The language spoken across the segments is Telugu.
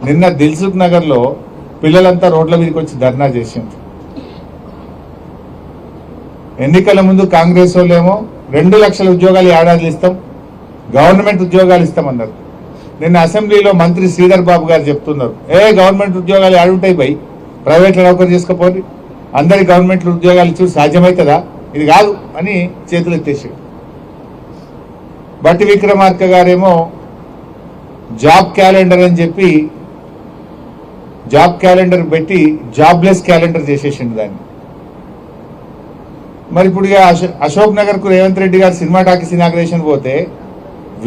నిన్న దిల్సుఖ్ నగర్లో పిల్లలంతా రోడ్ల మీదకి వచ్చి ధర్నా చేసింది. ఎన్నికల ముందు కాంగ్రెస్ వాళ్ళేమో 2 లక్షల ఉద్యోగాలు ఏడాదిలు ఇస్తాం, గవర్నమెంట్ ఉద్యోగాలు ఇస్తామన్నారు. నిన్న అసెంబ్లీలో మంత్రి శ్రీధర్ బాబు గారు చెప్తున్నారు, గవర్నమెంట్ ఉద్యోగాలు ఏడుంటాయి భయ్, ప్రైవేట్లో నౌకరు చేసుకోపోయి అందరి గవర్నమెంట్ ఉద్యోగాలు ఇచ్చి సాధ్యమవుతుందా, ఇది కాదు అని చేతులు ఎత్తేసాడు. బట్టి విక్రమార్క గారేమో జాబ్ క్యాలెండర్ అని చెప్పి జాబ్ క్యాలెండర్ పెట్టి జాబ్లెస్ క్యాలెండర్ చేసేసిండు దాన్ని. మరి ఇప్పుడు అశోక్ నగర్ కు రేవంత్ రెడ్డి గారు సినిమా టాకీస్ ఇనాగ్రేషన్ పోతే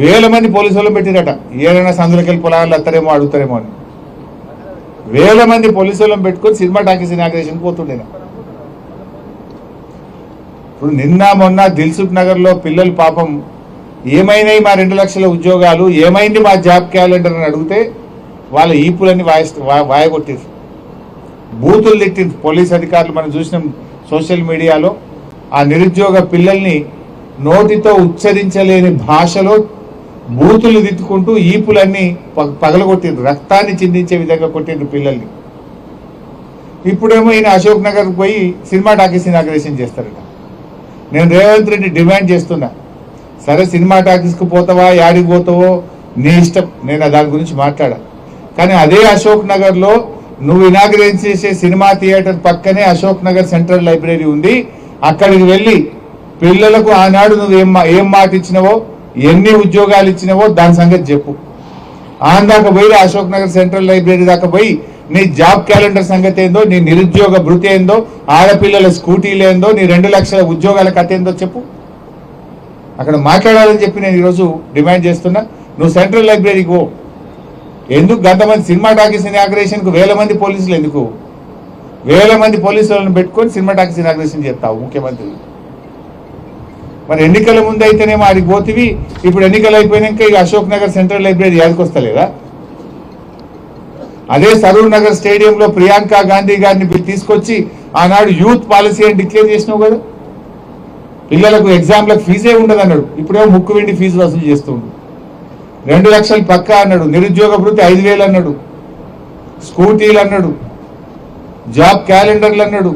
1000 మంది పోలీసు వాళ్ళు పెట్టిరట. ఏదైనా సందులకెళ్ళి పొలాలు వస్తారేమో అడుగుతారేమో అని 1000 మంది పోలీసు వాళ్ళని పెట్టుకొని సినిమా టాకీస్ ఇనాగ్రేషన్ పోతుండే. ఇప్పుడు నిన్న మొన్న దిల్సుఖ్ నగర్ లో పిల్లలు పాపం ఏమైనాయి మా 2 లక్షల ఉద్యోగాలు, ఏమైంది మా జాబ్ క్యాలెండర్ అని అడిగితే వాళ్ళ ఈపులన్నీ వాయగొట్టిరు, బూతులు తిట్టింది పోలీస్ అధికారులు. మనం చూసినాం సోషల్ మీడియాలో. ఆ నిరుద్యోగ పిల్లల్ని నోటితో ఉచ్చరించలేని భాషలో బూతులు తిట్టుకుంటూ ఈపులన్నీ పగలగొట్టిండ్రు, రక్తాన్ని చిందించే విధంగా కొట్టిండ్రు పిల్లల్ని. ఇప్పుడేమో ఈయన అశోక్ నగర్ పోయి సినిమా టాకీస్ ఇనాగ్రేషన్ చేస్తారట. నేను రేవంత్ రెడ్డి డిమాండ్ చేస్తున్నా, సరే సినిమా టాకీస్కి పోతావా, యాడికి పోతావో నీ ఇష్టం, నేను దాని గురించి మాట్లాడా. కానీ అదే అశోక్ నగర్లో నువ్వు ఇనాగ్రేట్ చేసే సినిమా థియేటర్ పక్కనే అశోక్ నగర్ సెంట్రల్ లైబ్రరీ ఉంది. అక్కడికి వెళ్ళి పిల్లలకు ఆనాడు నువ్వు ఏం మాట ఇచ్చినవో, ఎన్ని ఉద్యోగాలు ఇచ్చినవో దాని సంగతి చెప్పు. దాకా పోయి అశోక్ నగర్ సెంట్రల్ లైబ్రరీ దాకా పోయి నీ జాబ్ క్యాలెండర్ సంగతి ఏందో, నీ నిరుద్యోగ భృతి ఏందో, ఆడపిల్లల స్కూటీలు ఏందో, నీ 2 లక్షల ఉద్యోగాల కథ ఏందో చెప్పు. అక్కడ మాట్లాడాలని చెప్పి నేను ఈరోజు డిమాండ్ చేస్తున్నా. నువ్వు సెంట్రల్ లైబ్రరీకి పో. ఎందుకు గంతమంది సినిమా టాకీస్ ఇనాగ్రేషన్కు 1000 మంది పోలీసులు ఎందుకు? 1000 మంది పోలీసులను పెట్టుకొని సినిమా టాకీస్ ఇనాగ్రేషన్ చేస్తావు ముఖ్యమంత్రి. మరి ఎన్నికల ముందు అయితేనేమో ఆడికి పోతివి, ఇప్పుడు ఎన్నికలు అయిపోయినాక ఇక అశోక్ నగర్ సెంట్రల్ లైబ్రరీ యాదకొస్తలేదా? అదే సరూర్ నగర్ స్టేడియంలో ప్రియాంక గాంధీ గారిని తీసుకొచ్చి ఆనాడు యూత్ పాలసీ అని డిక్లేర్ చేసినావు కదా. పిల్లలకు ఎగ్జామ్లకు ఫీజే ఉండదు అన్నాడు, ఇప్పుడేమో ముక్కు వెండి ఫీజు వసూలు చేస్తుండు. 2 లక్షలు పక్కా అన్నాడు, నిరుద్యోగ భృతి 5000 అన్నాడు, స్కూటీలు అన్నాడు, జాబ్ క్యాలెండర్లు అన్నాడు,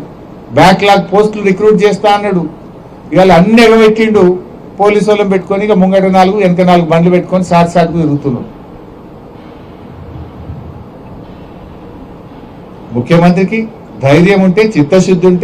బ్యాక్లాగ్ పోస్టులు రిక్రూట్ చేస్తా అన్నాడు. ఇవాళ అన్ని ఎగబెట్టిండు. పోలీసు వాళ్ళని పెట్టుకొని ఇక ముంగట 4 వెనక 4 బండ్లు పెట్టుకొని సాటుకు తిరుగుతున్నాడు. ముఖ్యమంత్రికి ధైర్యం ఉంటే, చిత్తశుద్ధి ఉంటే